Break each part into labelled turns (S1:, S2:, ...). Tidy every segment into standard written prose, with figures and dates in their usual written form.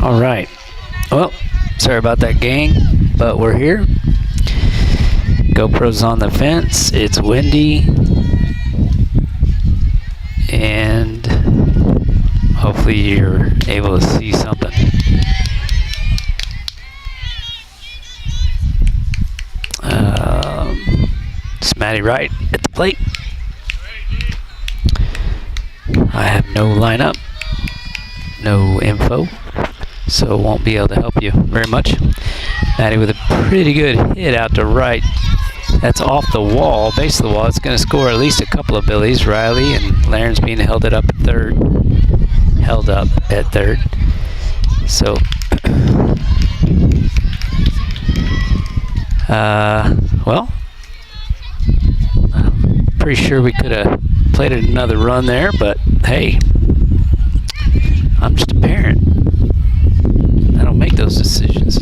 S1: All right. Well, sorry about that, gang, but we're here. GoPro's on the fence. It's windy, and hopefully you're able to see something. It's Matty Wright at the plate. I have no lineup, no info, so won't be able to help you very much. Matty with a pretty good hit out to right. That's off the wall, base of the wall. It's going to score at least a couple of Billies. Riley and Laren's being held up at third. So, well, I'm pretty sure we could have played another run there, but hey, I'm just a parent. I don't make those decisions.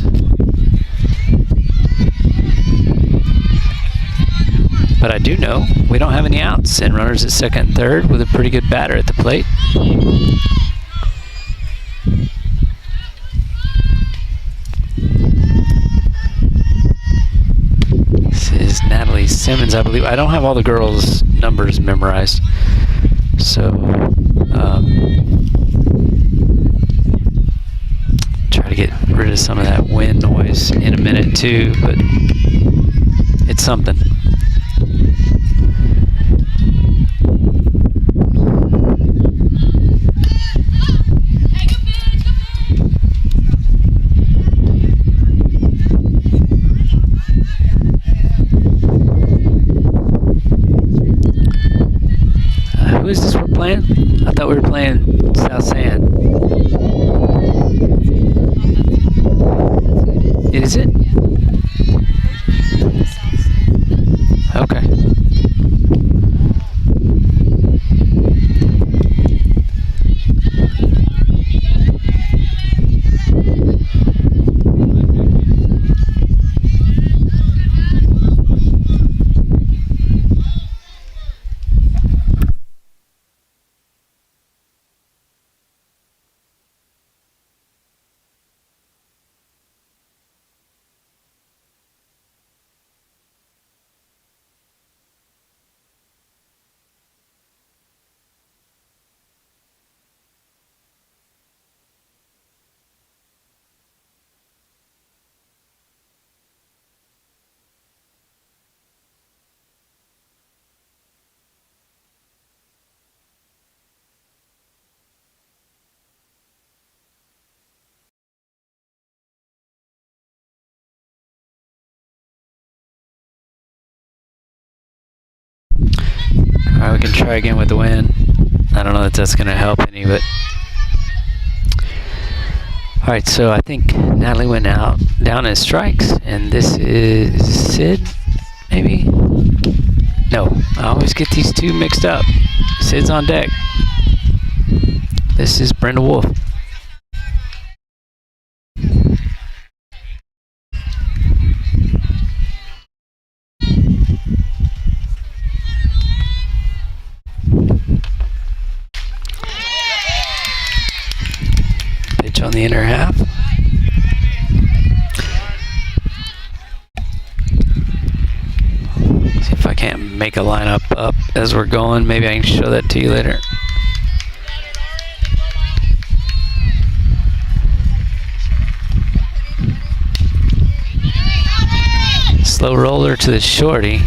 S1: But I do know we don't have any outs, and runners at second and third with a pretty good batter at the plate. This is Natalie Simmons, I believe. I don't have all the girls' numbers memorized, so try to get rid of some of that wind noise in a minute too, but it's something. Who is this we're playing? I thought we were playing South Sand. Is it? Okay. All right, we can try again with the wind. I don't know if that's going to help any, but all right. So I think Natalie went out down in strikes, and this is Sid, maybe. No, I always get these two mixed up. Sid's on deck. This is Brenda Wolf. Pitch on the inner half. See if I can't make a lineup up as we're going. Maybe I can show that to you later. Slow roller to the shorty.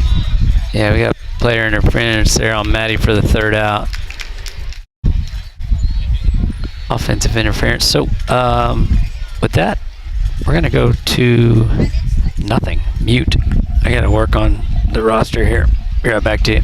S1: Yeah, we got player interference there on Matty for the third out. Offensive interference. So with that, we're gonna go to nothing. Mute. I gotta work on the roster here. Be right back to you.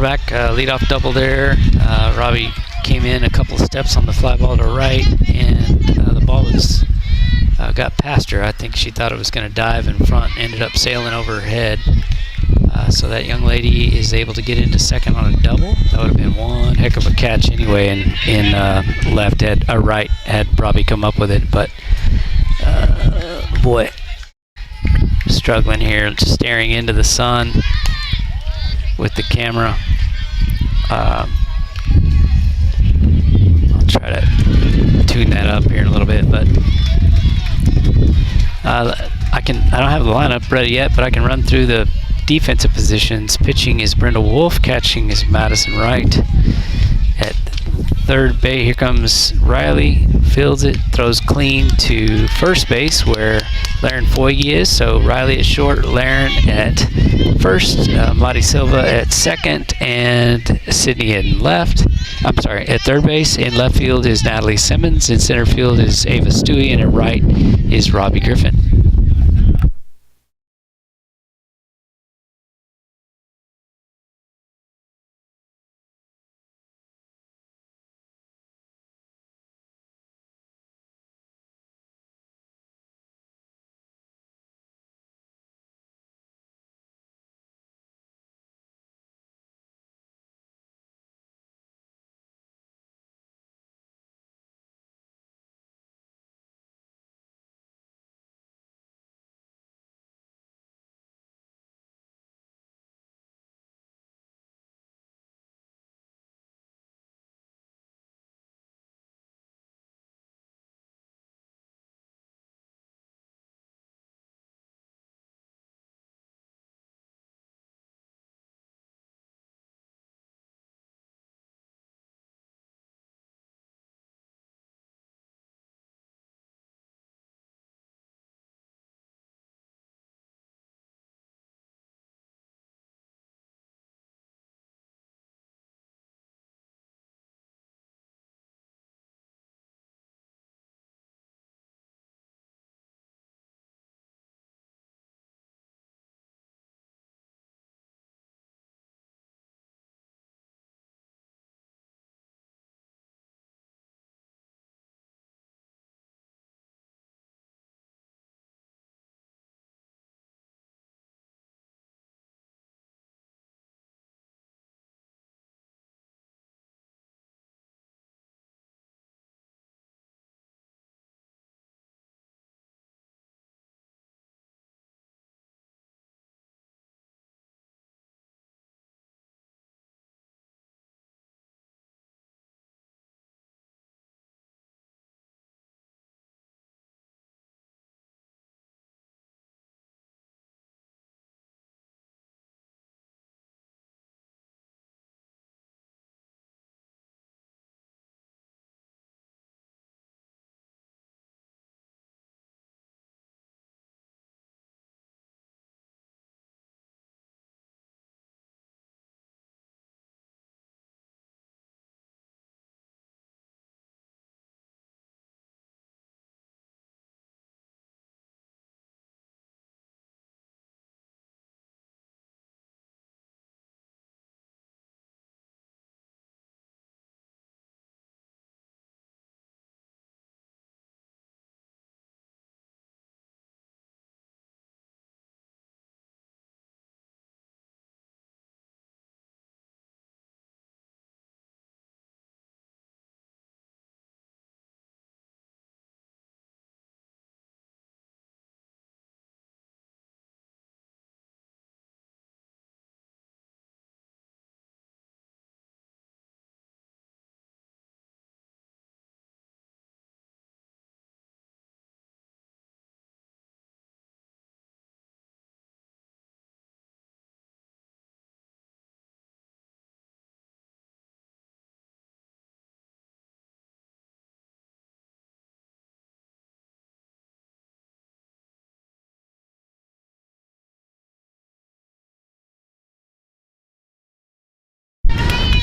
S1: cornerback, leadoff double there. Robbie came in a couple of steps on the fly ball to right, and the ball was got past her. I think she thought it was going to dive in front, ended up sailing over her head. So that young lady is able to get into second on a double. That would have been one heck of a catch anyway, in right had Robbie come up with it. But boy, struggling here, just staring into the sun with the camera. I'll try to tune that up here in a little bit, but I don't have the lineup ready yet, but I can run through the defensive positions. Pitching is Brenda Wolf. Catching is Madison Wright. At third base, here comes Riley. Fields it, throws clean to first base where Laren Foyge is. So Riley at short, Laren at first, Madi Silva at second, and Sydney at third base. In left field is Natalie Simmons. In center field is Ava Stewie, and at right is Robbie Griffin.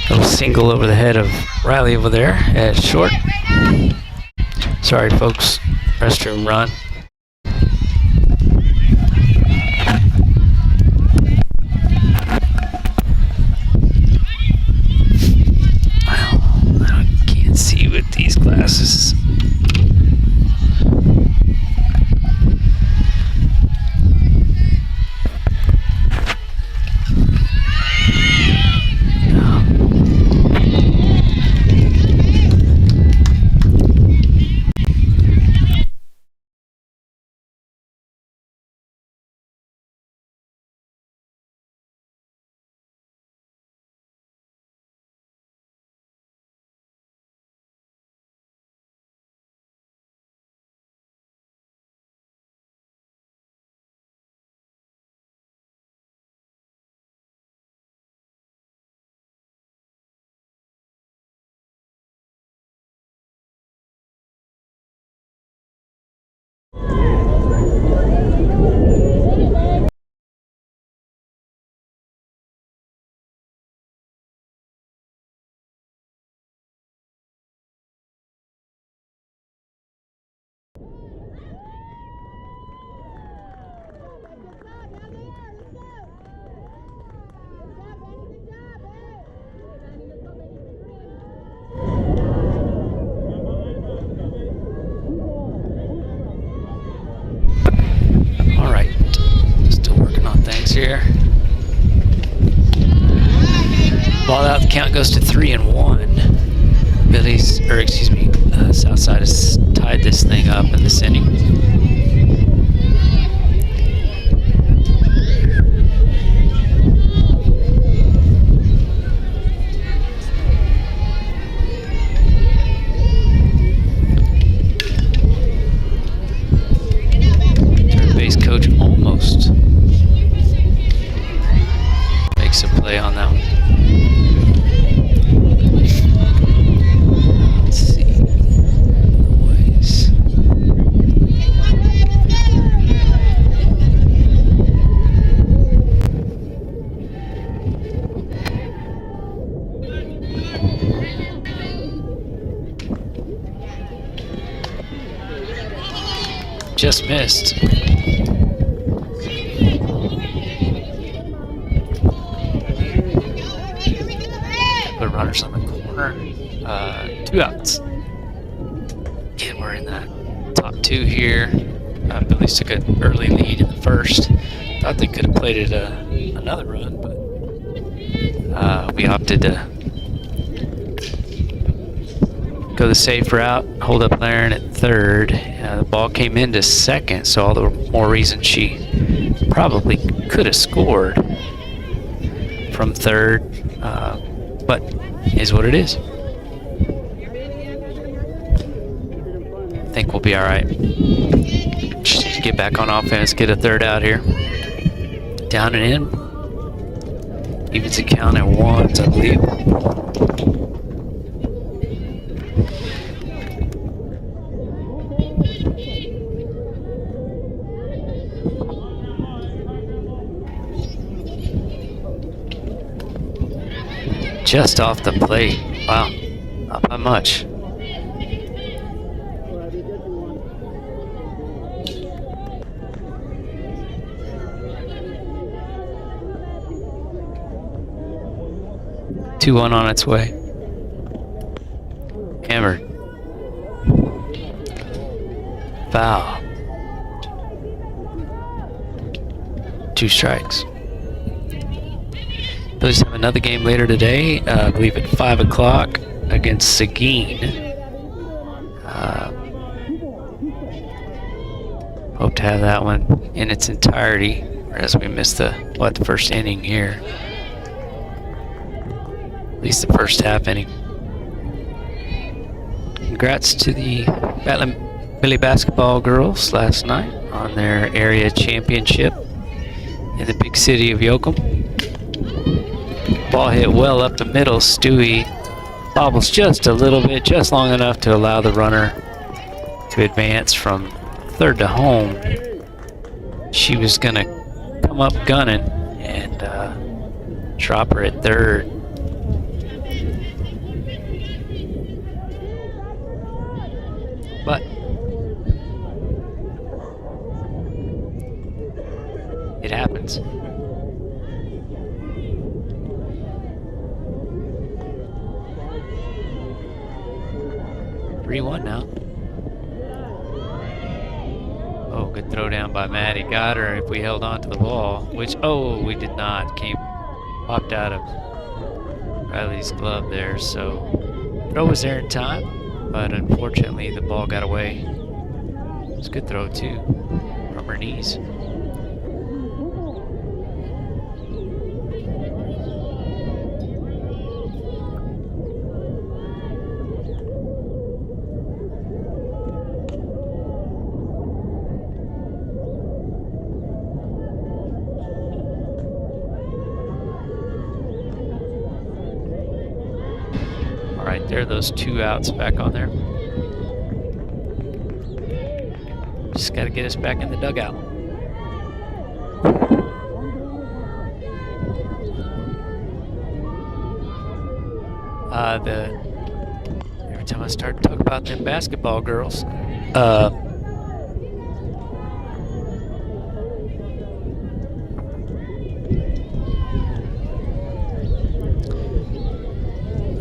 S1: Little single over the head of Riley over there at short. Sorry, folks. Restroom run. here. Ball out, the count goes to 3-1. Southside has tied this thing up in this inning. Third base coach almost makes a play on that one. Just missed. Put runners on the corner. 2 outs. Again, we're in the top 2 here. Billy's took an early lead in the first. Thought they could have played it another run, but we opted to go the safe route, hold up Laren at third. The ball came into second, so all the more reason she probably could have scored from third, but is what it is. I think we'll be all right. Just get back on offense, get a third out here. Down and in. Evens the count at 1s, I believe. Just off the plate. Wow, not by much. Two one on its way. Hammered. Foul. 2 strikes. Billies have another game later today, I believe at 5 o'clock against Seguin. Hope to have that one in its entirety, whereas we missed the first inning here. At least the first half inning. Congrats to the Billy basketball girls last night on their area championship in the big city of Yoakum. Ball hit well up the middle. Stewie bobbles just a little bit, just long enough to allow the runner to advance from third to home. She was going to come up gunning and drop her at third. But it happens. Three-1 now. Oh, good throw down by Maddie. Got her if we held on to the ball, which, oh, we did not. Popped out of Riley's glove there, so throw was there in time, but unfortunately the ball got away. It's a good throw too, from her knees. Right there, those 2 outs back on there. Just got to get us back in the dugout. Every time I start to talk about them basketball girls,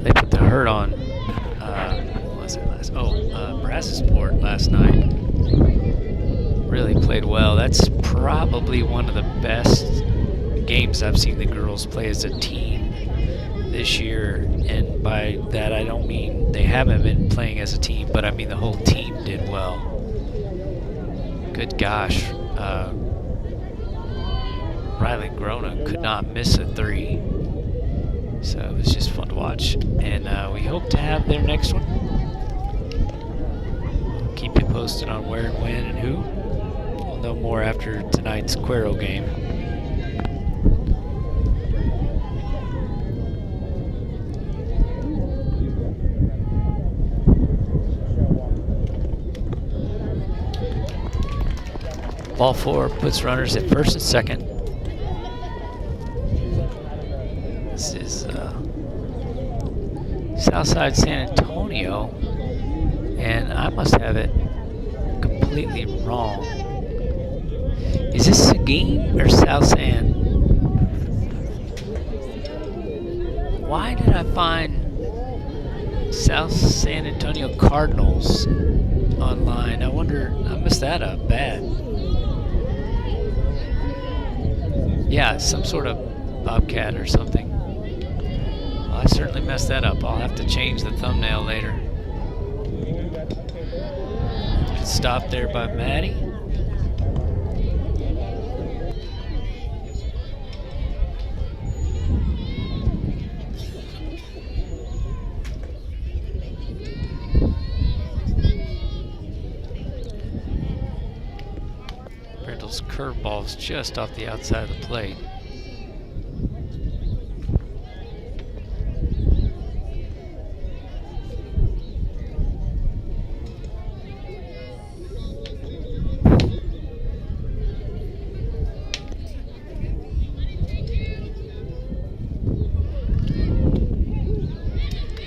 S1: they put the hurt on, what was it last? Brassesport last night. Really played well. That's probably one of the best games I've seen the girls play as a team this year, and by that I don't mean they haven't been playing as a team, but I mean the whole team did well. Good gosh. Riley Grona could not miss a 3. So it was just fun to watch. And we hope to have their next one. We'll keep you posted on where and when and who. We'll know more after tonight's Cuero game. Ball 4 puts runners at first and second. This is Southside San Antonio, and I must have it completely wrong. Is this Seguin or South San? Why did I find South San Antonio Cardinals online? I wonder, I messed that up bad. Yeah, some sort of Bobcat or something. Well, I certainly messed that up. I'll have to change the thumbnail later. Stop there by Maddie. Brindle's curveball's just off the outside of the plate.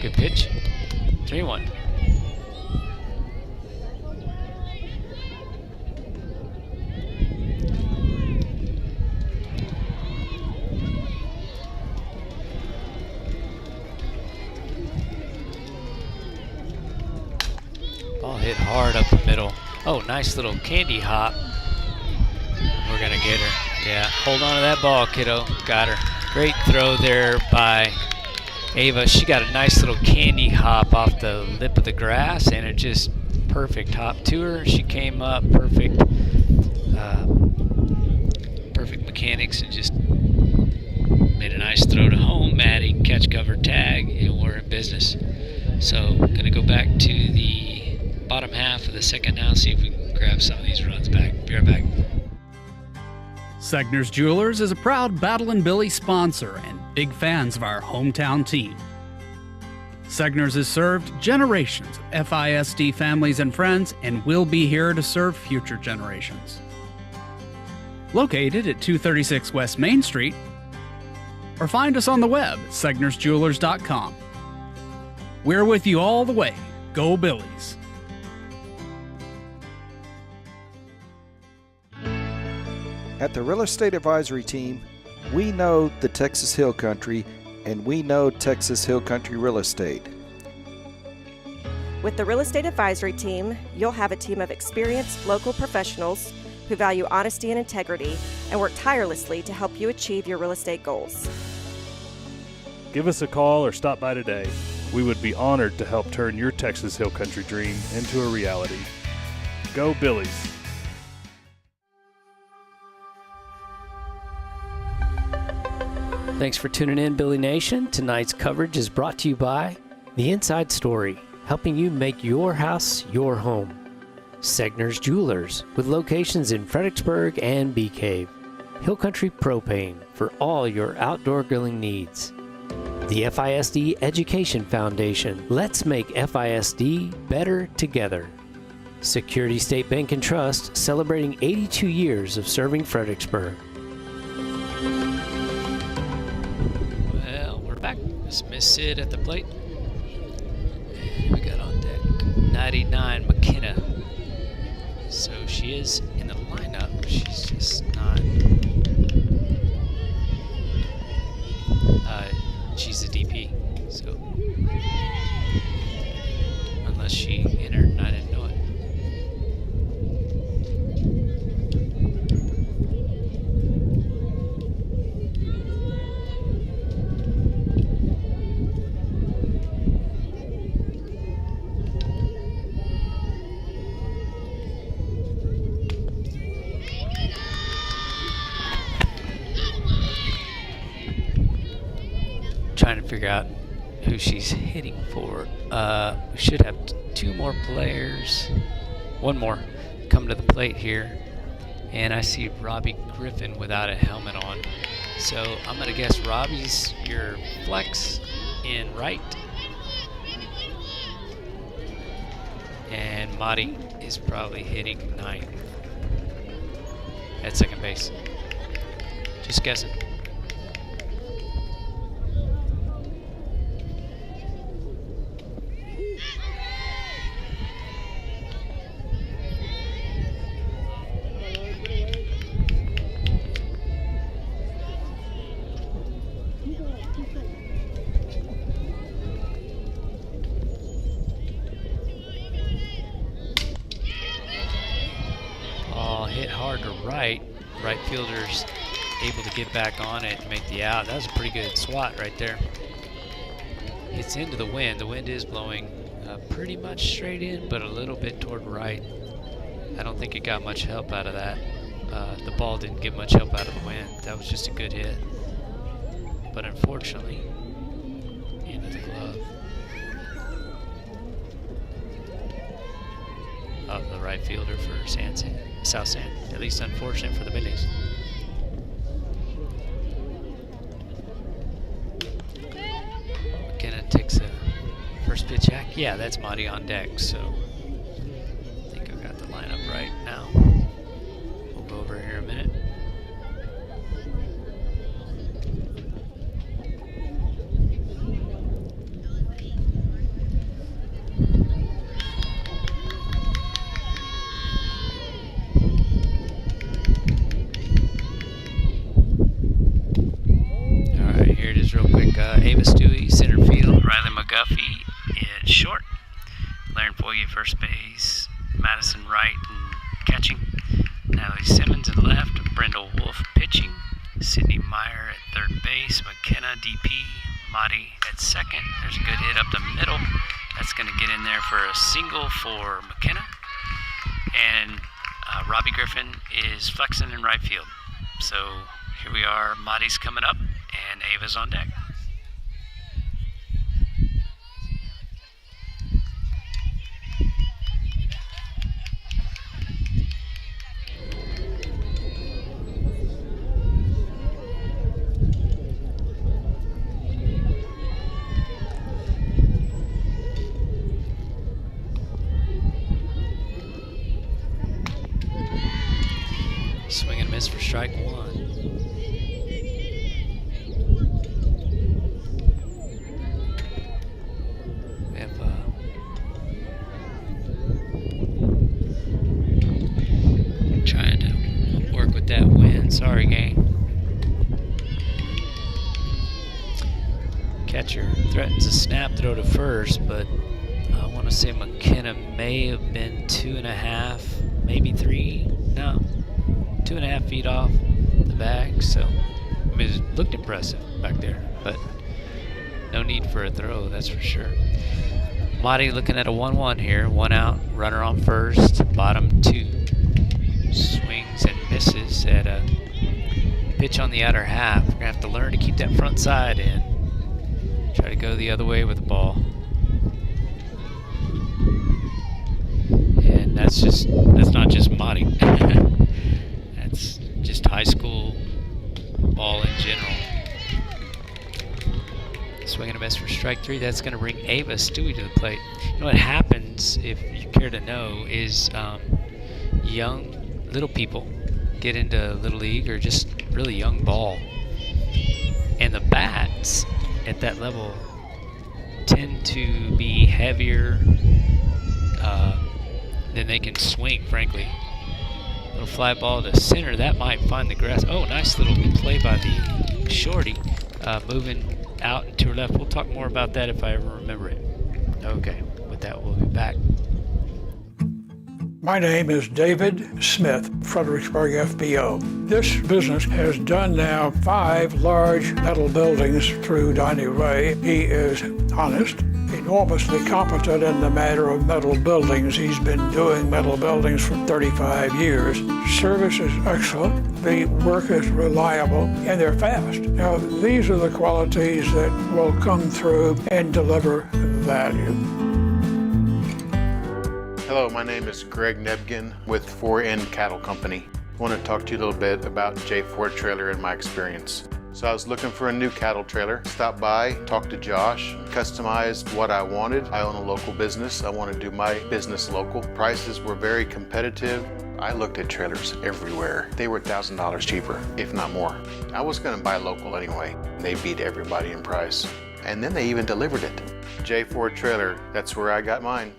S1: Good pitch. 3-1. Ball hit hard up the middle. Oh, nice little candy hop. We're gonna get her. Yeah, hold on to that ball, kiddo. Got her. Great throw there by Ava. She got a nice little candy hop off the lip of the grass, and it just perfect hop to her. She came up perfect, perfect mechanics, and just made a nice throw to home. Maddie, catch, cover, tag, and we're in business. So gonna go back to the bottom half of the second now, see if we can grab some of these runs back. Be right back.
S2: Segner's Jewelers is a proud Battle and Billy sponsor and big fans of our hometown team. Segner's has served generations of FISD families and friends and will be here to serve future generations. Located at 236 West Main Street, or find us on the web at segnersjewelers.com. We're with you all the way. Go Billies!
S3: At the Real Estate Advisory Team, we know the Texas Hill Country, and we know Texas Hill Country Real Estate.
S4: With the Real Estate Advisory Team, you'll have a team of experienced local professionals who value honesty and integrity and work tirelessly to help you achieve your real estate goals.
S5: Give us a call or stop by today. We would be honored to help turn your Texas Hill Country dream into a reality. Go Billies!
S1: Thanks for tuning in, Billy Nation. Tonight's coverage is brought to you by The Inside Story, helping you make your house your home. Segner's Jewelers, with locations in Fredericksburg and Bee Cave. Hill Country Propane, for all your outdoor grilling needs. The FISD Education Foundation, let's make FISD better together. Security State Bank and Trust, celebrating 82 years of serving Fredericksburg. Back. It's Miss Sid at the plate. And we got on deck 99 McKenna. So she is in the lineup. She's just not. She's a DP. So unless she entered and I didn't know it. figure out who she's hitting for. We should have 2 more players. 1 more come to the plate here. And I see Robbie Griffin without a helmet on. So I'm going to guess Robbie's your flex in right. And Madi is probably hitting 9th at second base. Just guessing. Hit hard to right. Right fielder's able to get back on it and make the out. That was a pretty good swat right there. It's into the wind. The wind is blowing pretty much straight in, but a little bit toward right. I don't think it got much help out of that. The ball didn't get much help out of the wind. That was just a good hit. But unfortunately, into the glove of the right fielder for South San. At least unfortunate for the Billies. McKenna takes a first pitch hack. Yeah, that's Madi on deck, so I think I've got the lineup right now. We'll go over here in a minute. Ava Stewie, center field. Riley McGuffey at short. Laren Foye, first base. Madison right and catching. Natalie Simmons at left. Brenda Wolf pitching. Sydney Meyer at third base. McKenna DP. Madi at second. There's a good hit up the middle. That's going to get in there for a single for McKenna. And Robbie Griffin is flexing in right field. So here we are. Madi's coming up and Ava's on deck. Swing and miss for strike 1. We have trying to work with that wind. Sorry, gang. Catcher threatens a snap throw to first, but I want to say McKenna may have been 2.5, maybe 3. No. 2.5 feet off the bag, so I mean, it looked impressive back there, but no need for a throw, that's for sure. Madi looking at a 1-1 here, 1 out, runner on first, bottom 2. Swings and misses at a pitch on the outer half. We're gonna have to learn to keep that front side in. Try to go the other way with the ball. And that's not just Madi. It's just high school ball in general. Swing and a miss for strike 3. That's going to bring Ava Stewie to the plate. You know what happens, if you care to know, is young little people get into Little League or just really young ball. And the bats at that level tend to be heavier than they can swing, frankly. Little fly ball to center, that might find the grass. Oh, nice little play by the shorty, moving out and to her left. We'll talk more about that if I ever remember it. Okay, with that, we'll be back.
S6: My name is David Smith, Fredericksburg FBO. This business has done now 5 large metal buildings through Donnie Ray. He is honest, enormously competent in the matter of metal buildings. He's been doing metal buildings for 35 years. Service is excellent, the work is reliable, and they're fast. Now, these are the qualities that will come through and deliver value.
S7: Hello, my name is Greg Nebgen with 4N Cattle Company. I want to talk to you a little bit about J Ford Trailer and my experience. So I was looking for a new cattle trailer, stopped by, talked to Josh, customized what I wanted. I own a local business. I want to do my business local. Prices were very competitive. I looked at trailers everywhere. They were $1,000 cheaper, if not more. I was going to buy local anyway. They beat everybody in price. And then they even delivered it. J Ford Trailer, that's where I got mine.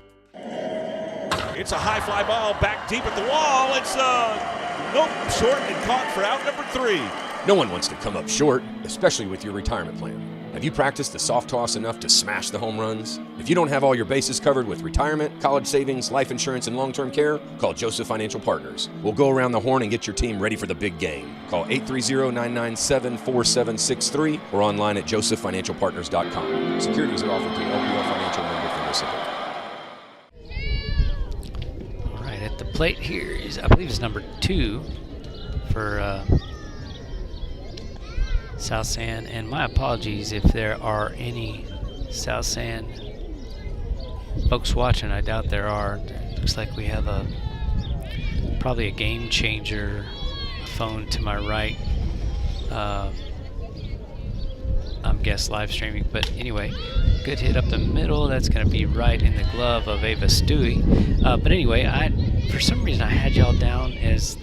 S8: It's a high fly ball back deep at the wall. It's nope, short and caught for out number 3.
S9: No one wants to come up short, especially with your retirement plan. Have you practiced the soft toss enough to smash the home runs? If you don't have all your bases covered with retirement, college savings, life insurance, and long-term care, call Joseph Financial Partners. We'll go around the horn and get your team ready for the big game. Call 830-997-4763 or online at josephfinancialpartners.com. Securities are offered through LPL Financial member FINRA.
S1: All right, at the plate here is, I believe, is number 2 for South San, and my apologies if there are any South San folks watching. I doubt there are. It looks like we have probably a game changer phone to my right. I'm guess live streaming, but anyway, good hit up the middle. That's going to be right in the glove of Ava Stewie. But anyway, for some reason I had y'all down as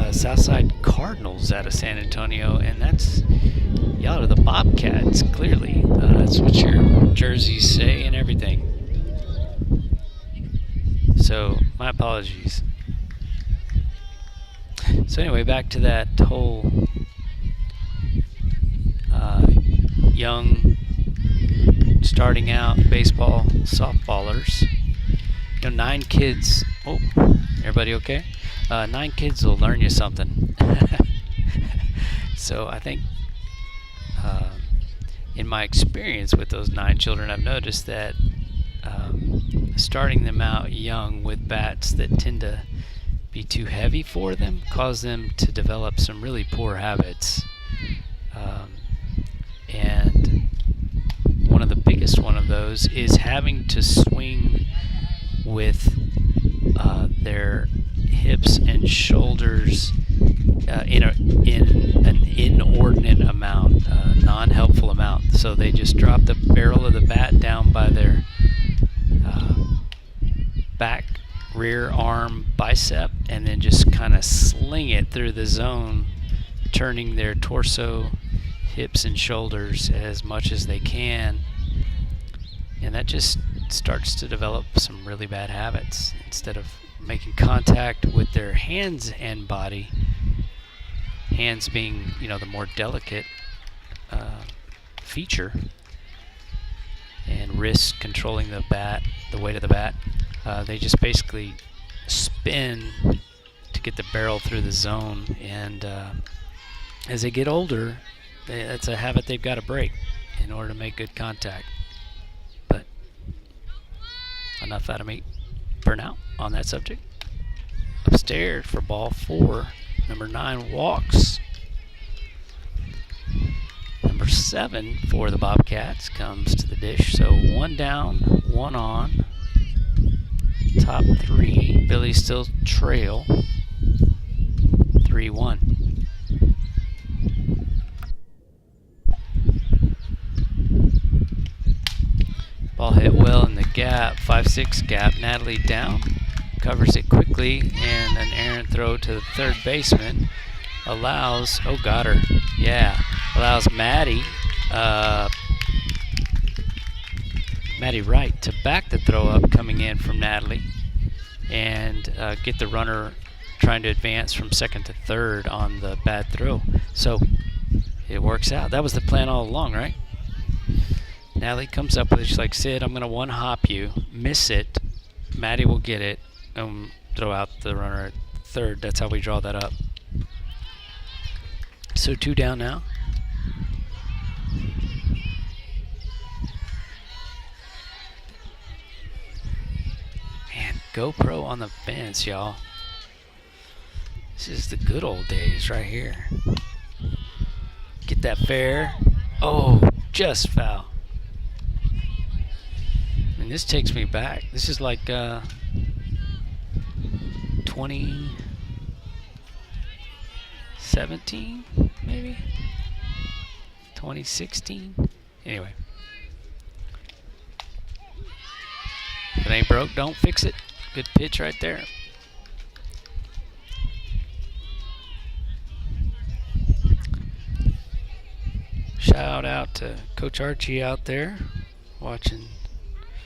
S1: Southside Cardinals out of San Antonio, and that's y'all are the Bobcats, clearly. That's what your jerseys say and everything. So, my apologies. So anyway, back to that whole young, starting out baseball softballers. You know, 9 kids. Oh, everybody okay? 9 kids will learn you something. So I think in my experience with those 9 children, I've noticed that starting them out young with bats that tend to be too heavy for them cause them to develop some really poor habits. And one of the biggest one of those is having to swing with their hips and shoulders in an inordinate amount, non-helpful amount. So they just drop the barrel of the bat down by their back, rear arm, bicep, and then just kind of sling it through the zone, turning their torso, hips, and shoulders as much as they can. And that just starts to develop some really bad habits. Instead of making contact with their hands and body, hands being, you know, the more delicate feature, and wrists controlling the bat, the weight of the bat, they just basically spin to get the barrel through the zone. And as they get older, that's a habit they've got to break in order to make good contact. But enough out of me for now on that subject. Upstairs for ball 4, number 9 walks. Number 7 for the Bobcats comes to the dish. So 1 down, 1 on. Top 3, Billy still trail 3-1. Ball hit well in the gap, 5-6 gap. Natalie down, covers it quickly, and an errant throw to the third baseman allows, oh, got her, yeah, allows Maddie Wright to back the throw up coming in from Natalie and get the runner trying to advance from second to third on the bad throw. So it works out. That was the plan all along, right? Natalie comes up with it. She's like, Sid, I'm going to one-hop you, miss it. Maddie will get it and throw out the runner at third. That's how we draw that up. So 2 down now. GoPro on the fence, y'all. This is the good old days right here. Get that fair. Oh, just foul. And this takes me back. This is like 2017, maybe? 2016? Anyway. If it ain't broke, don't fix it. Good pitch right there. Shout out to Coach Archie out there watching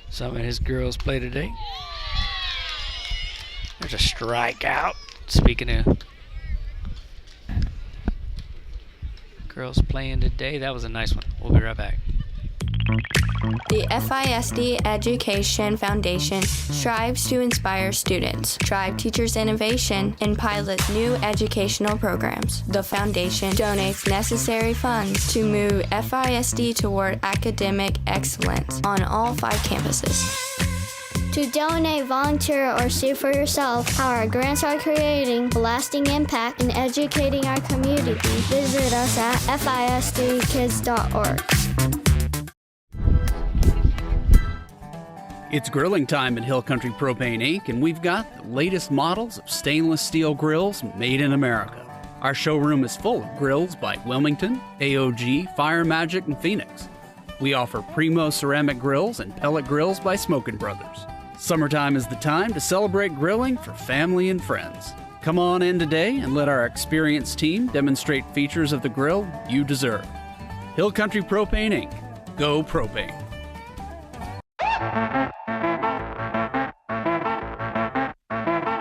S1: some of his girls play today. There's a strikeout. Speaking of girls playing today, that was a nice one. We'll be right back.
S10: The FISD Education Foundation strives to inspire students, drive teachers' innovation, and pilot new educational programs. The foundation donates necessary funds to move FISD toward academic excellence on all 5 campuses.
S11: To donate, volunteer, or see for yourself how our grants are creating a lasting impact in educating our community, visit us at fisdkids.org.
S2: It's grilling time at Hill Country Propane Inc., and we've got the latest models of stainless steel grills made in America. Our showroom is full of grills by Wilmington, AOG, Fire Magic, and Phoenix. We offer Primo ceramic grills and pellet grills by Smokin' Brothers. Summertime is the time to celebrate grilling for family and friends. Come on in today and let our experienced team demonstrate features of the grill you deserve. Hill Country Propane Inc. Go Propane.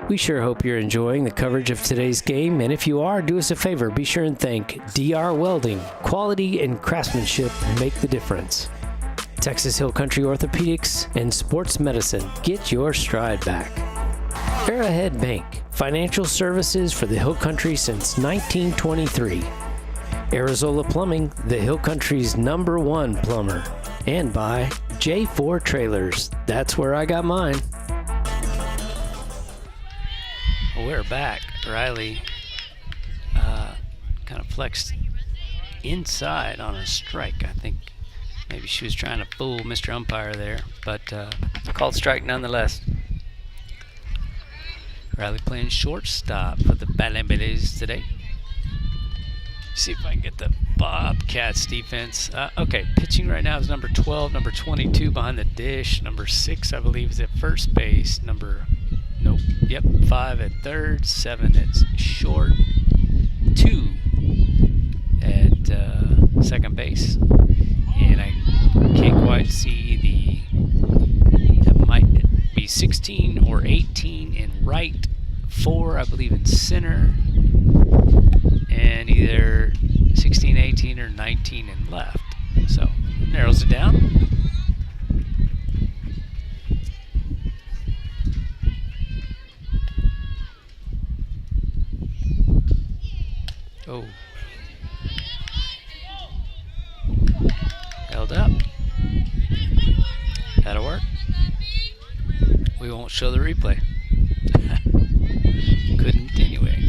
S1: We sure hope you're enjoying the coverage of today's game, and if you are, do us a favor, be sure and thank DR Welding. Quality and craftsmanship make the difference. Texas Hill Country Orthopedics and Sports Medicine. Get your stride back. Arrowhead Bank. Financial services for the Hill Country since 1923. Arizola Plumbing, the Hill Country's #1 plumber. And by J4 Trailers. That's where I got mine. We're back. Riley kind of flexed inside on a strike. I think maybe she was trying to fool Mr. Umpire there, but called strike nonetheless. Riley playing shortstop for the Billies today. See if I can get the Bobcats defense. Okay, pitching right now is number 12, number 22 behind the dish, number 6 I believe is at first base, 5 at third, 7 at short, 2 at second base, and I can't quite see that might be 16 or 18 in right, 4 I believe in center, and either 16, 18, or 19 in left. So narrows it down. Oh. Held up. That'll work. We won't show the replay. Couldn't anyway.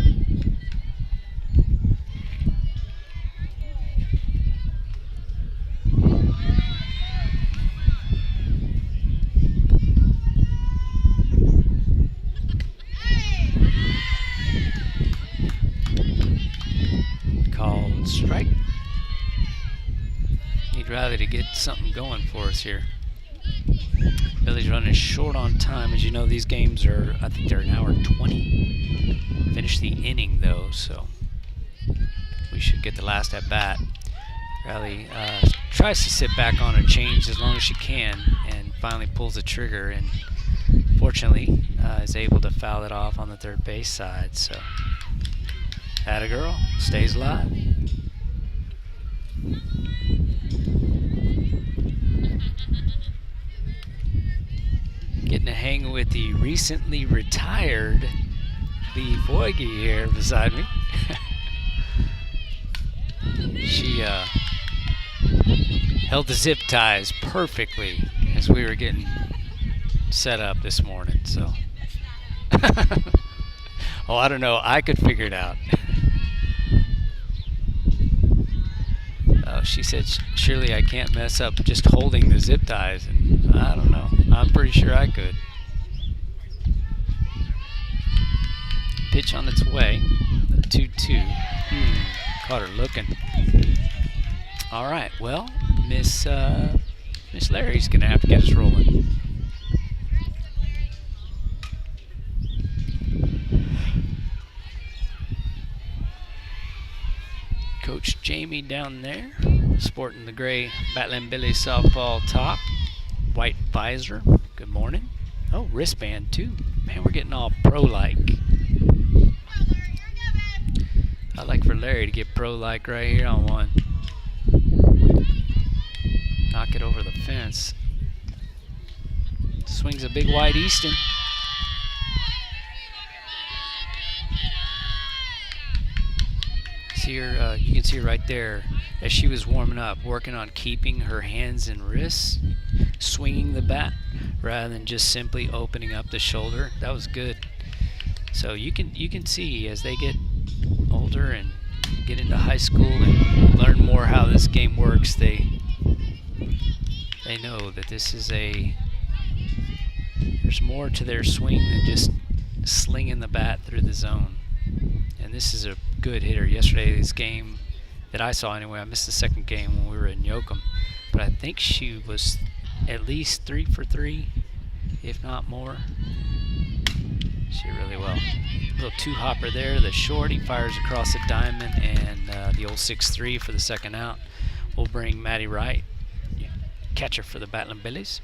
S1: Called strike. Need Riley to get something going for us here. Billy's running short on time. As you know, these games are, I think they're an hour 20. Finish the inning though, so we should get the last at bat. Riley tries to sit back on a change as long as she can and finally pulls the trigger, and fortunately is able to foul it off on the third base side. So atta girl, stays alive. Getting to hang with the recently retired Lee Foyge here beside me. She held the zip ties perfectly as we were getting set up this morning. So Oh, I don't know. I could figure it out. Oh, she said, surely I can't mess up just holding the zip ties. And I don't know. I'm pretty sure I could. Pitch on its way. The 2-2. Caught her looking. All right. Well, Miss Larry's going to have to get us rolling. Coach Jamie down there, sporting the gray Battling Billy softball top, white visor. Good morning. Oh, wristband too. Man, we're getting all pro-like. I'd like for Larry to get pro-like right here on one. Knock it over the fence. Swings a big white Easton. You can see her right there as she was warming up, working on keeping her hands and wrists, swinging the bat rather than just simply opening up the shoulder. That was good. So you can see as they get older and get into high school and learn more how this game works, they know that this is there's more to their swing than just slinging the bat through the zone. And this is a good hitter. Yesterday's game that I saw anyway, I missed the second game when we were in Yoakum, but I think she was at least 3 for 3, if not more. She did really well. Little two-hopper there, the short, he fires across the diamond, and the old 6-3 for the second out will bring Maddie Wright, catcher for the Battling Billies,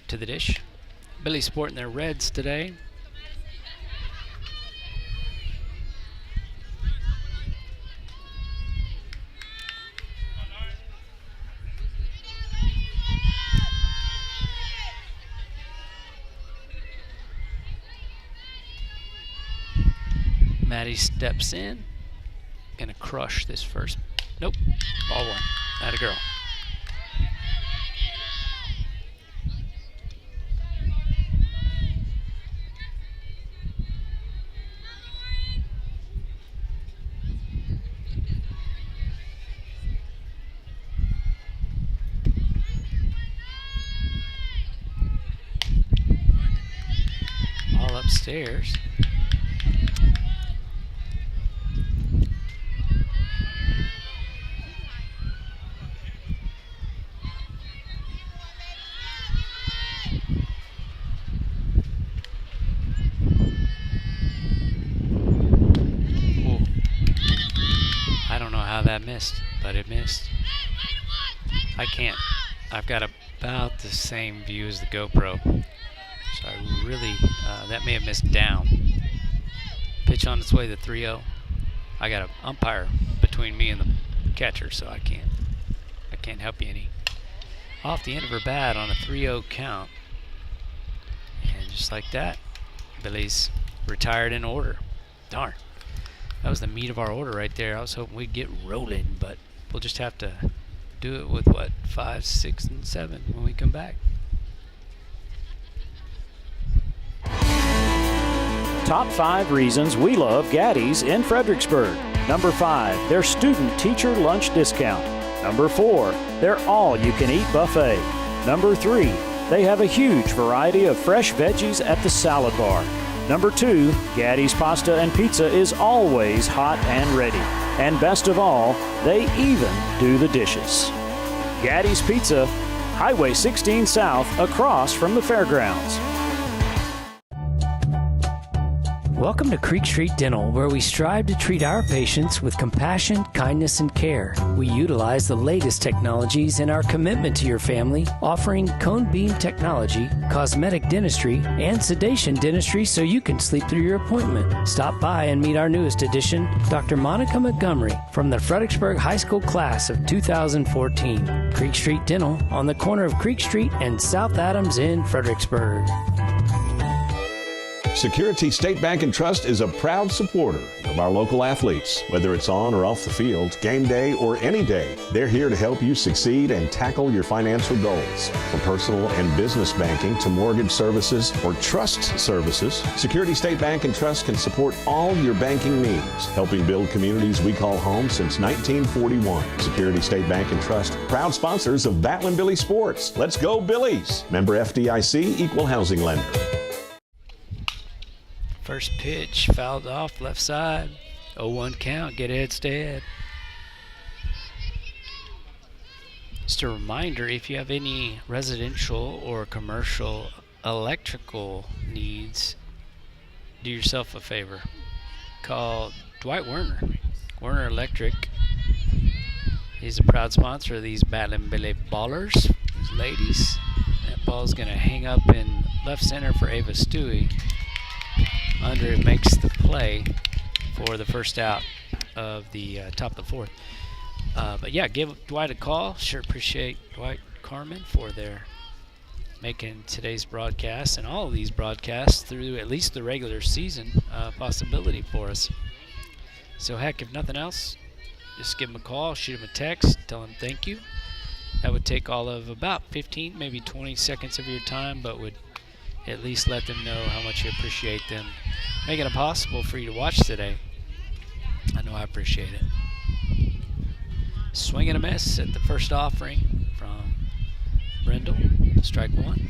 S1: to the dish. Billy's sporting their reds today. Maddie steps in, gonna crush this first. Nope, ball one. Atta girl. All upstairs. That missed, but it missed. I can't. I've got about the same view as the GoPro, so I really that may have missed down. Pitch on its way to 3-0. I got an umpire between me and the catcher, so I can't help you any. Off the end of her bat on a 3-0 count, and just like that, Billy's retired in order. Darn. That was the meat of our order right there. I was hoping we'd get rolling, but we'll just have to do it with, 5, 6, and 7 when we come back.
S12: Top 5 reasons we love Gaddy's in Fredericksburg. Number 5, their student-teacher lunch discount. Number 4, their all-you-can-eat buffet. Number 3, they have a huge variety of fresh veggies at the salad bar. Number 2, Gaddy's Pasta and Pizza is always hot and ready. And best of all, they even do the dishes. Gaddy's Pizza, Highway 16 South, across from the fairgrounds.
S1: Welcome to Creek Street Dental, where we strive to treat our patients with compassion, kindness, and care. We utilize the latest technologies in our commitment to your family, offering cone beam technology, cosmetic dentistry, and sedation dentistry so you can sleep through your appointment. Stop by and meet our newest addition, Dr. Monica Montgomery, from the Fredericksburg High School class of 2014. Creek Street Dental on the corner of Creek Street and South Adams in Fredericksburg.
S13: Security State Bank and Trust is a proud supporter of our local athletes. Whether it's on or off the field, game day or any day, they're here to help you succeed and tackle your financial goals. From personal and business banking to mortgage services or trust services, Security State Bank and Trust can support all your banking needs, helping build communities we call home since 1941. Security State Bank and Trust, proud sponsors of Battlin' Billy Sports. Let's go Billies! Member FDIC, Equal Housing Lender.
S1: First pitch, fouled off, left side. 0-1 count, get ahead, stay ahead. Just a reminder, if you have any residential or commercial electrical needs, do yourself a favor. Call Dwight Werner, Werner Electric. He's a proud sponsor of these Battlin' Billy Ballers, these ladies. That ball's going to hang up in left center for Ava Stewie. Under it makes the play for the first out of the top of the fourth. But yeah, give Dwight a call. Sure appreciate Dwight Carmen for their making today's broadcast and all of these broadcasts through at least the regular season possibility for us. So heck, if nothing else, just give him a call, shoot him a text, tell him thank you. That would take all of about 15, maybe 20 seconds of your time, but would at least let them know how much you appreciate them making it possible for you to watch today. I know I appreciate it. Swing and a miss at the first offering from Brindle. Strike one.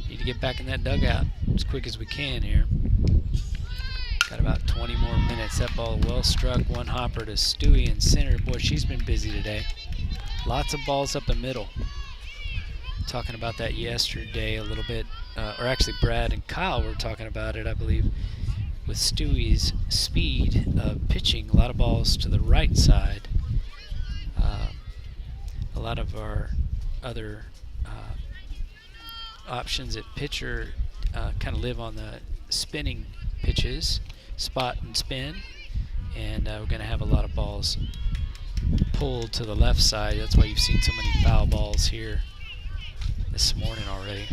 S1: Need to get back in that dugout as quick as we can here. Got about 20 more minutes. That ball well struck. One hopper to Stewie in center. Boy, she's been busy today. Lots of balls up the middle. Talking about that yesterday a little bit, or actually Brad and Kyle were talking about it, I believe, with Stewie's speed of pitching. A lot of balls to the right side. A lot of our other options at pitcher kind of live on the spinning pitches, spot and spin, and we're going to have a lot of balls pulled to the left side. That's why you've seen so many foul balls here this morning already.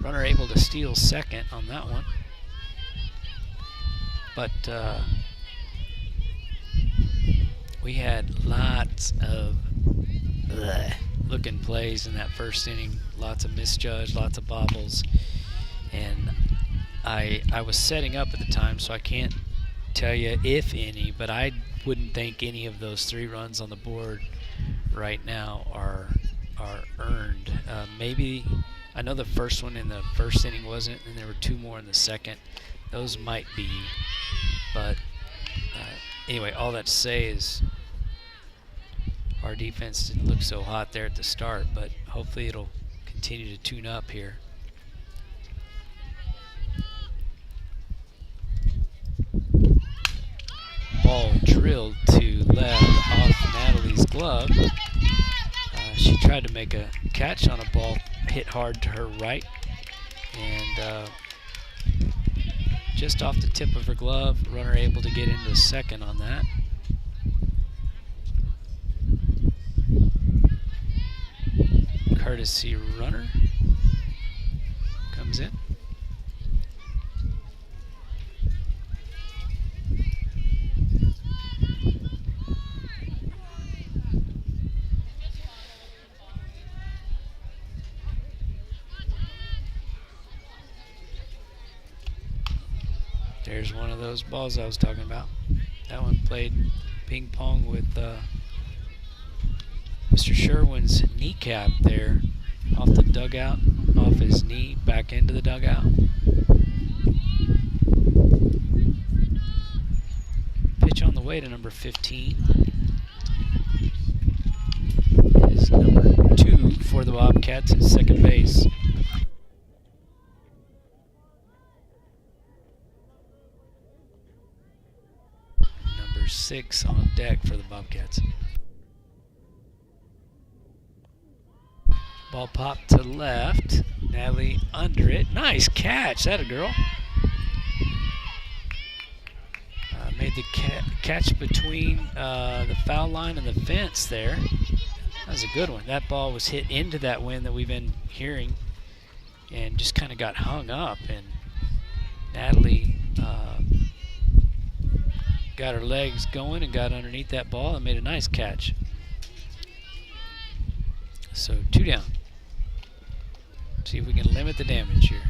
S1: Runner able to steal second on that one. But we had lots of looking plays in that first inning. Lots of misjudged, lots of bobbles. And I was setting up at the time, so I can't tell you if any, but I wouldn't think any of those 3 runs on the board right now are earned. Maybe, I know the first one in the first inning wasn't, and there were 2 more in the second. Those might be, but anyway, all that to say is our defense didn't look so hot there at the start, but hopefully it'll continue to tune up here. Ball drilled to left off Natalie's glove. She tried to make a catch on a ball hit hard to her right, and just off the tip of her glove, runner able to get into second on that. Courtesy runner comes in. There's one of those balls I was talking about. That one played ping pong with Mr. Sherwin's kneecap there, off the dugout, off his knee, back into the dugout. Pitch on the way to number 15 is number 2 for the Bobcats at second base. Number 6 on deck for the Bobcats. Ball popped to left. Natalie under it. Nice catch. That a girl. Made the catch between the foul line and the fence there. That was a good one. That ball was hit into that wind that we've been hearing and just kind of got hung up, and Natalie got her legs going and got underneath that ball and made a nice catch. So 2 down. See if we can limit the damage here.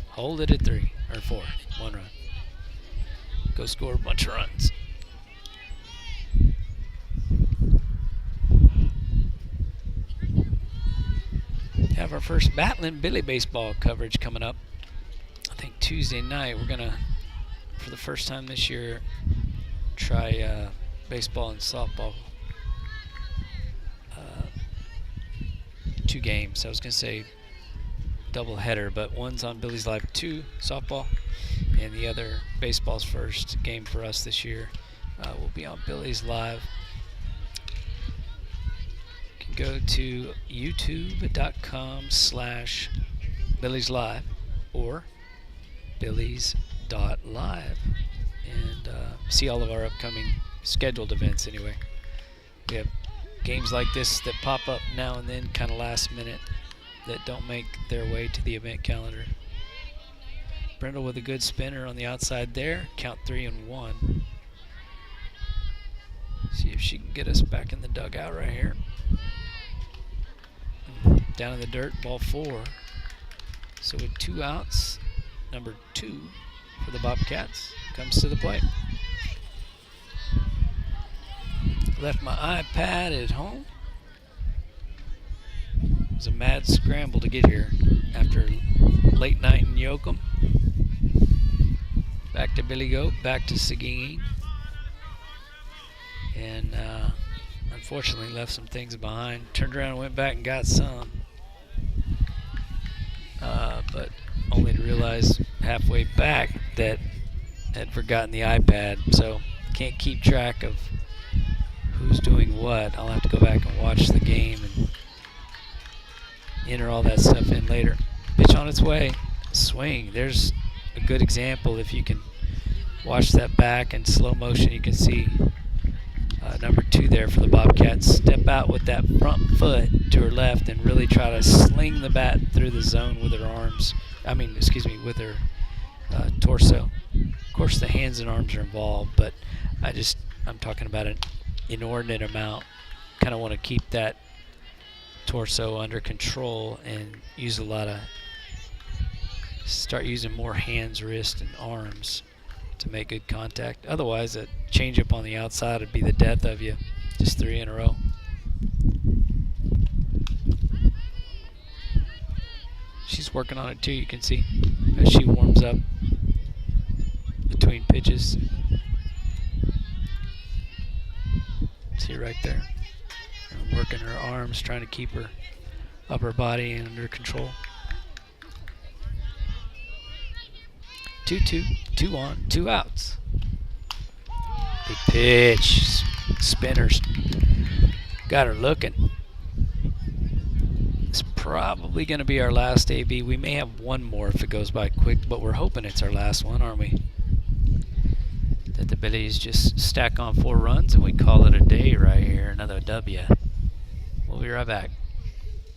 S1: Hold it at 3 or 4. 1 run. Go score a bunch of runs. Have our first Battling Billy baseball coverage coming up. I think Tuesday night we're gonna, for the first time this year, try baseball and softball. 2 games. I was gonna say double header, but one's on Billies.Live 2 softball, and the other, baseball's first game for us this year, will be on Billies.Live. You can go to youtube.com/Billies.Live or Billies.Live and see all of our upcoming scheduled events anyway. We have games like this that pop up now and then, kind of last minute, that don't make their way to the event calendar. Brindle with a good spinner on the outside there. Count 3 and 1. See if she can get us back in the dugout right here. Down in the dirt, ball 4. So with 2 outs, number 2 for the Bobcats comes to the plate. Left my iPad at home. It was a mad scramble to get here after late night in Yoakum. Back to Billy Goat, back to Seguin. And unfortunately left some things behind. Turned around and went back and got some. But only to realize halfway back that I had forgotten the iPad. So can't keep track of who's doing what. I'll have to go back and watch the game and enter all that stuff in later. Pitch on its way. Swing. There's a good example. If you can watch that back in slow motion, you can see number 2 there for the Bobcats step out with that front foot to her left and really try to sling the bat through the zone with her arms. With her torso. Of course, the hands and arms are involved, but I'm talking about an inordinate amount. Kind of want to keep that torso under control and start using more hands, wrists, and arms to make good contact. Otherwise, a changeup on the outside would be the death of you. Just 3 in a row. She's working on it too, you can see, as she warms up between pitches. See right there. And working her arms, trying to keep her upper body under control. 2-2, 2 on, 2 outs. Good pitch. Spinners got her looking. It's probably going to be our last AB. We may have one more if it goes by quick, but we're hoping it's our last one, aren't we? That the Billies just stack on 4 runs and we call it a day right here. Another W. We'll be right back.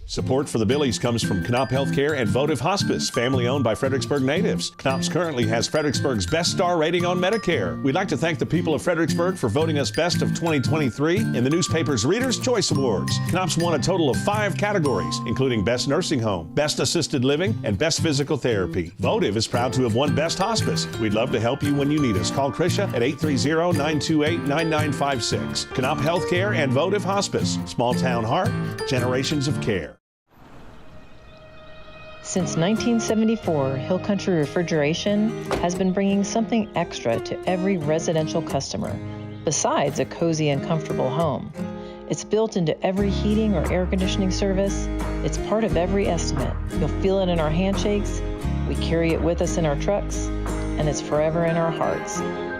S13: Support for the Billies comes from Knop Healthcare and Votive Hospice, family owned by Fredericksburg natives. Knops currently has Fredericksburg's best star rating on Medicare. We'd like to thank the people of Fredericksburg for voting us best of 2023 in the newspaper's Reader's Choice Awards. Knops won a total of 5 categories, including Best Nursing Home, Best Assisted Living, and Best Physical Therapy. Votive is proud to have won Best Hospice. We'd love to help you when you need us. Call Krisha at 830-928-9956. Knop Healthcare and Votive Hospice. Small town heart, generations of care.
S14: Since 1974, Hill Country Refrigeration has been bringing something extra to every residential customer, besides a cozy and comfortable home. It's built into every heating or air conditioning service. It's part of every estimate. You'll feel it in our handshakes. We carry it with us in our trucks, and it's forever in our hearts.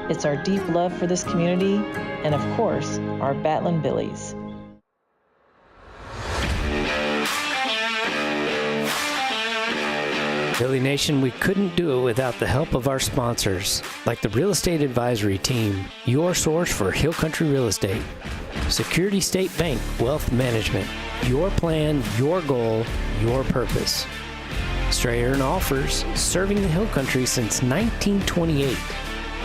S14: It's our deep love for this community, and of course, our Battling Billies.
S1: Billy Nation, we couldn't do it without the help of our sponsors, like the Real Estate Advisory Team, your source for Hill Country real estate. Security State Bank Wealth Management, your plan, your goal, your purpose.
S15: Strayer and Offers, serving the Hill Country since 1928.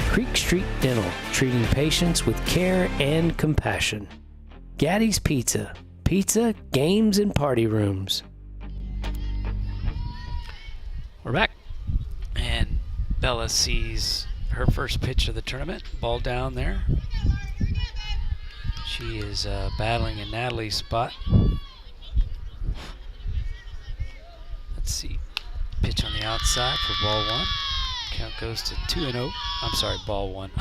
S15: Creek Street Dental, treating patients with care and compassion. Gaddy's Pizza, pizza, games, and party rooms.
S1: We're back, and Bella sees her first pitch of the tournament. Ball down there. She is battling in Natalie's spot. Let's see. Pitch on the outside for ball one. Count goes to 2-0. I'm sorry, ball one.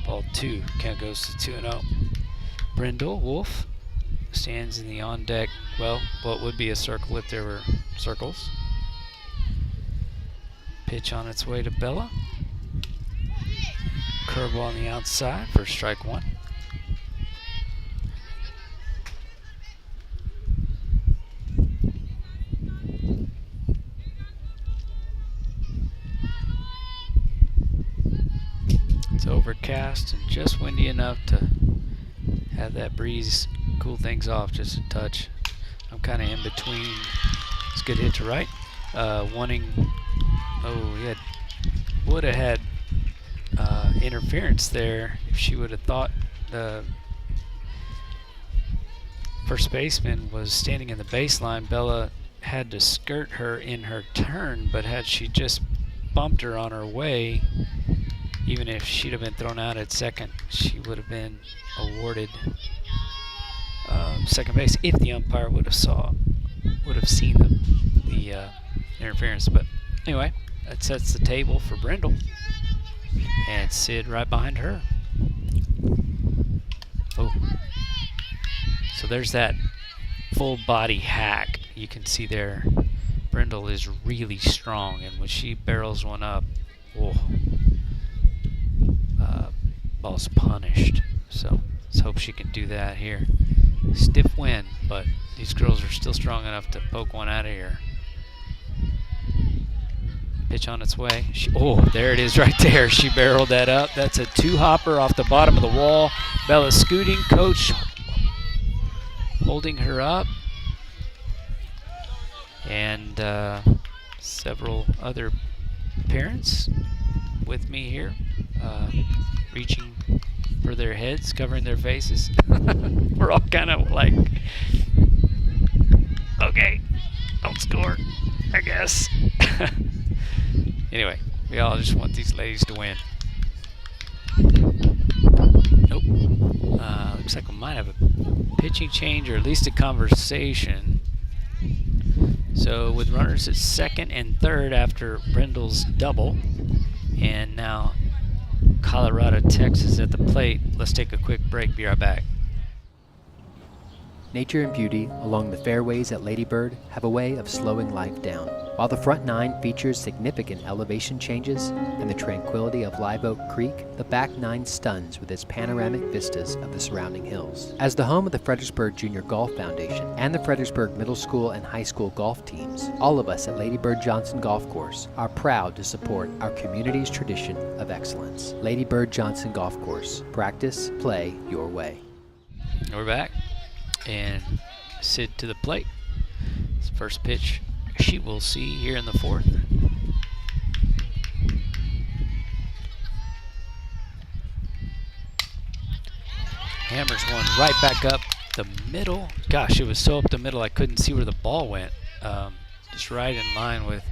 S1: Ball two. Count goes to 2-0. Brindle Wolf stands in the on deck. Well, what would be a circle if there were circles. Pitch on its way to Bella. Curveball on the outside for strike one. It's overcast and just windy enough to have that breeze cool things off just a touch. I'm kind of in between. It's a good hit to right. Would have had interference there if she would have thought the first baseman was standing in the baseline. Bella had to skirt her in her turn, but had she just bumped her on her way, even if she'd have been thrown out at second, she would have been awarded second base if the umpire would have seen the interference. But anyway, that sets the table for Brindle, and Sid right behind her. Oh, so there's that full body hack. You can see there, Brindle is really strong, and when she barrels one up, ball's punished. So let's hope she can do that here. Stiff wind, but these girls are still strong enough to poke one out of here. Pitch on its way. There it is right there. She barreled that up. That's a two-hopper off the bottom of the wall. Bella scooting, coach holding her up. And several other parents with me here, reaching for their heads, covering their faces. We're all kind of like, okay, don't score, I guess. Anyway, we all just want these ladies to win. Nope. Looks like we might have a pitching change, or at least a conversation. So with runners at second and third after Brindle's double, and now Colorado, Texas at the plate. Let's take a quick break. Be right back.
S16: Nature and beauty along the fairways at Lady Bird have a way of slowing life down. While the front nine features significant elevation changes and the tranquility of Live Oak Creek, the back nine stuns with its panoramic vistas of the surrounding hills. As the home of the Fredericksburg Junior Golf Foundation and the Fredericksburg Middle School and High School golf teams, all of us at Lady Bird Johnson Golf Course are proud to support our community's tradition of excellence. Lady Bird Johnson Golf Course. Practice, play your way.
S1: We're back. And Sid to the plate. It's the first pitch she will see here in the fourth. Hammers one right back up the middle. Gosh, it was so up the middle I couldn't see where the ball went. Just right in line with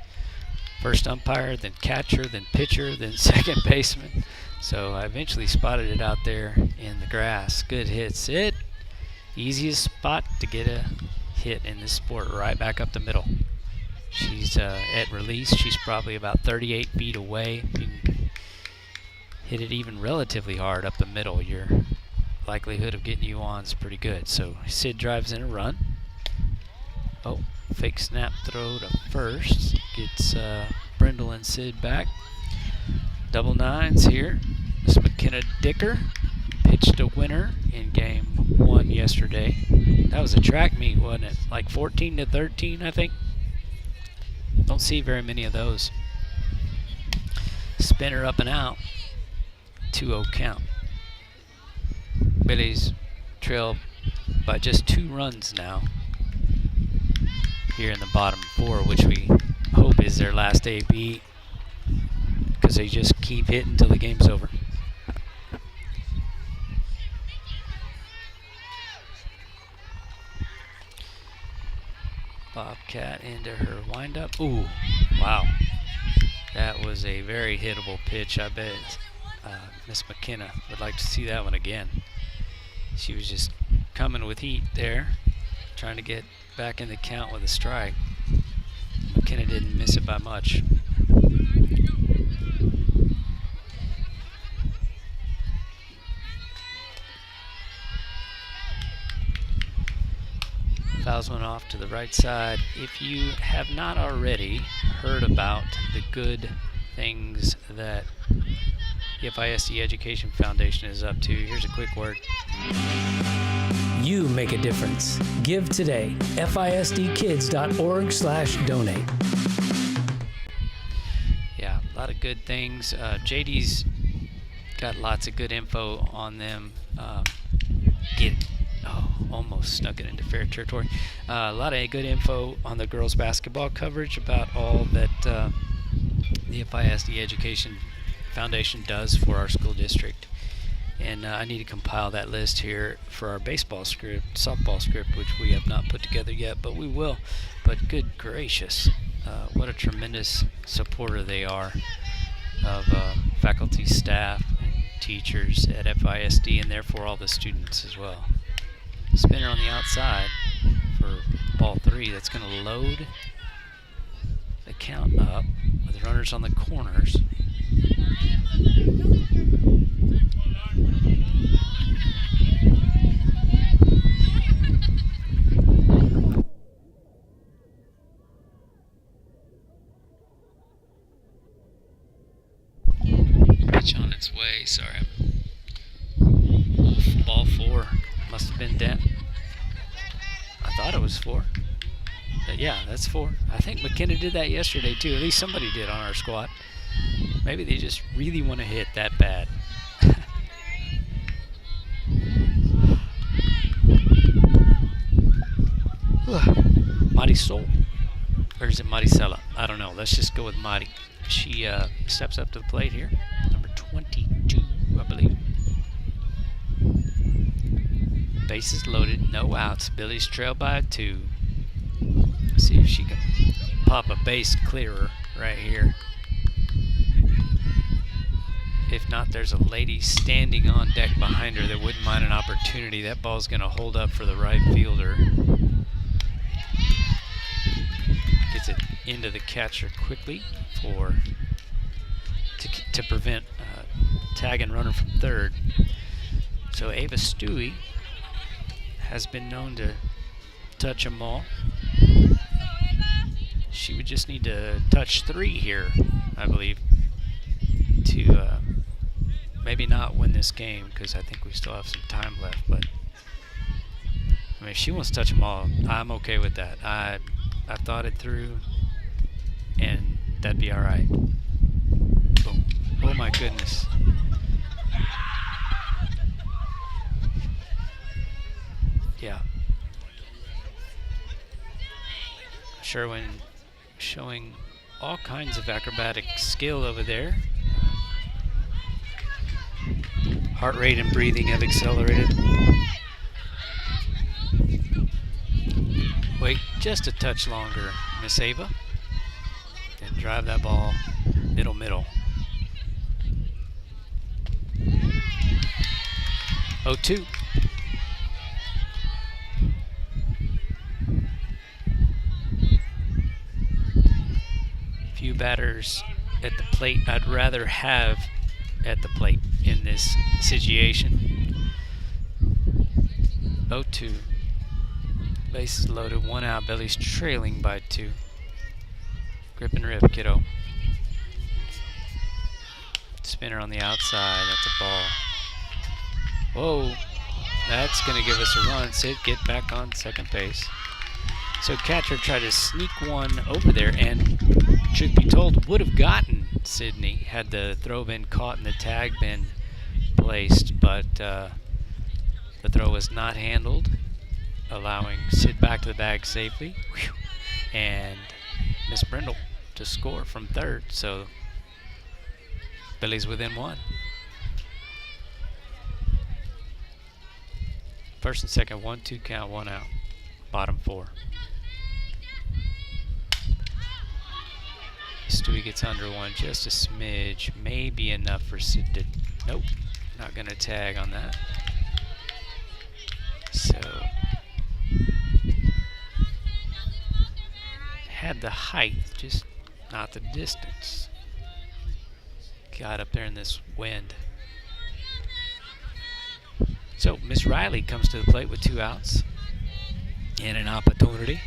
S1: first umpire, then catcher, then pitcher, then second baseman. So I eventually spotted it out there in the grass. Good hit, Sid. Easiest spot to get a hit in this sport, right back up the middle. She's at release. She's probably about 38 feet away. If you can hit it even relatively hard up the middle, your likelihood of getting you on is pretty good. So Sid drives in a run. Oh, fake snap throw to first. Gets Brindle and Sid back. Double nines here. Miss McKenna Dicker pitched a winner in game one yesterday. That was a track meet, wasn't it? Like 14-13, I think. Don't see very many of those. Spinner up and out. 2-0 count. Billies trail by just 2 runs now here in the bottom 4, which we hope is their last AB, because they just keep hitting until the game's over. Bobcat into her windup. Ooh, wow. That was a very hittable pitch. I bet Miss McKenna would like to see that one again. She was just coming with heat there, trying to get back in the count with a strike. McKenna didn't miss it by much. Fouls one off to the right side. If you have not already heard about the good things that the FISD Education Foundation is up to, here's a quick word.
S15: You make a difference. Give today. FISDkids.org/donate.
S1: Yeah, a lot of good things. JD's got lots of good info on them. Almost snuck it into fair territory. A lot of good info on the girls basketball coverage about all that the FISD Education Foundation does for our school district. And I need to compile that list here for our baseball script, softball script, which we have not put together yet, but we will. But good gracious, what a tremendous supporter they are of faculty, staff, and teachers at FISD, and therefore all the students as well. Spinner on the outside for ball 3. That's going to load the count up with runners on the corners. Pitch on its way. Sorry. Ball 4. Must have been down. I thought it was 4. But yeah, that's 4. I think McKenna did that yesterday too. At least somebody did on our squad. Maybe they just really want to hit that bad. Marisol. Or is it Maricela? I don't know. Let's just go with Mari. She steps up to the plate here. Number 22, I believe. Bases loaded, no outs. Billy's trailed by 2. Let's see if she can pop a base clearer right here. If not, there's a lady standing on deck behind her that wouldn't mind an opportunity. That ball's going to hold up for the right fielder. Gets it into the catcher quickly to prevent tag and runner from third. So Ava Stewie has been known to touch them all. She would just need to touch 3 here, I believe, to maybe not win this game, because I think we still have some time left. But I mean, if she wants to touch them all, I'm okay with that. I've thought it through, and that'd be all right. Boom. Oh my goodness. Yeah. Sherwin showing all kinds of acrobatic skill over there. Heart rate and breathing have accelerated. Wait just a touch longer, Miss Ava. And drive that ball middle. 0-2. Few batters at the plate I'd rather have at the plate in this situation. 0-2. Bases loaded, 1 out. Billy's trailing by 2. Grip and rip, kiddo. Spinner on the outside. That's a ball. Whoa. That's going to give us a run. Sid, get back on second base. So catcher tried to sneak one over there, and truth be told, would have gotten Sydney had the throw been caught and the tag been placed, but the throw was not handled, allowing Sid back to the bag safely. Whew. And Miss Brindle to score from third, so Billy's within 1. First and second, 1-2 count, 1 out. Bottom 4. Stewie gets under 1, just a smidge, maybe enough for Sid to, nope, not gonna tag on that. So, had the height, just not the distance. Got up there in this wind. So Miss Riley comes to the plate with 2 outs and an opportunity.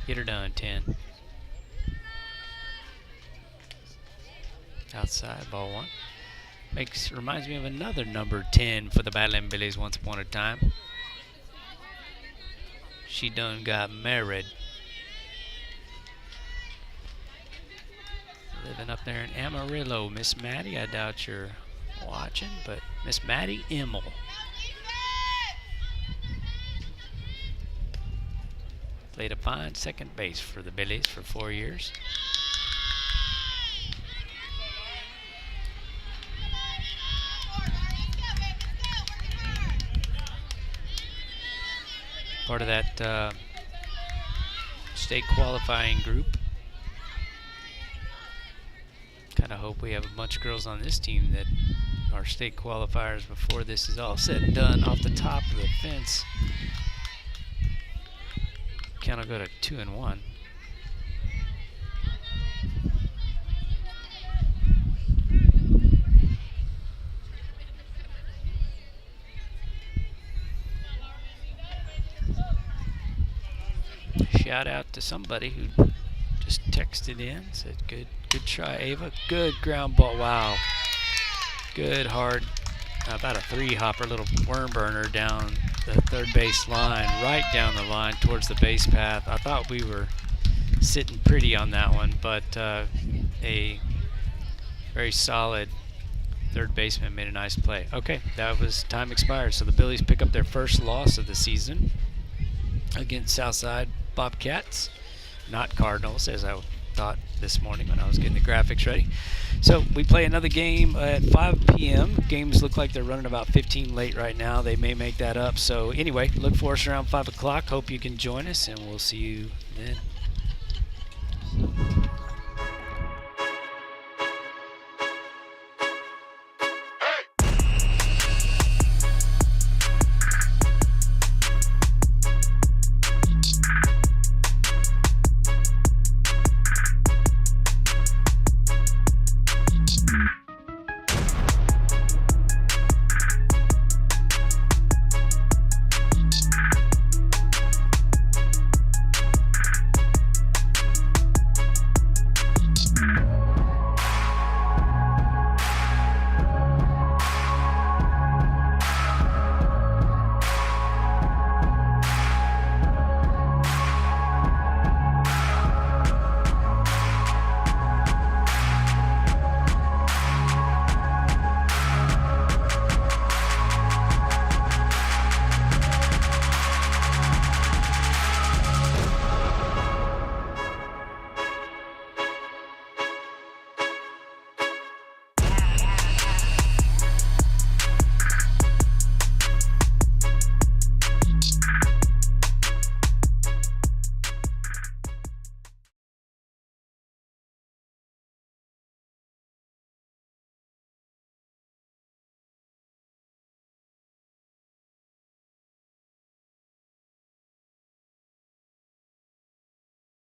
S1: Get her done, 10. Outside, ball 1. Reminds me of another number 10 for the Badland Billies once upon a time. She done got married. Living up there in Amarillo. Miss Maddie, I doubt you're watching, but Miss Maddie Immel. Played a fine second base for the Billies for 4 years. Part of that state qualifying group. Kind of hope we have a bunch of girls on this team that are state qualifiers before this is all said and done. Off the top of the fence. Count will go to 2-1. Shout out to somebody who just texted in, said good try, Ava. Good ground ball. Wow. Good hard, about a 3-hopper, little worm burner down the third base line, right down the line towards the base path. I thought we were sitting pretty on that one, but a very solid third baseman made a nice play. Okay, that was time expired. So the Billies pick up their first loss of the season against Southside Bobcats, not Cardinals, as I thought this morning when I was getting the graphics ready. So we play another game at 5 p.m. Games look like they're running about 15 late right now. They may make that up. So anyway, look for us around 5 o'clock. Hope you can join us, and we'll see you then.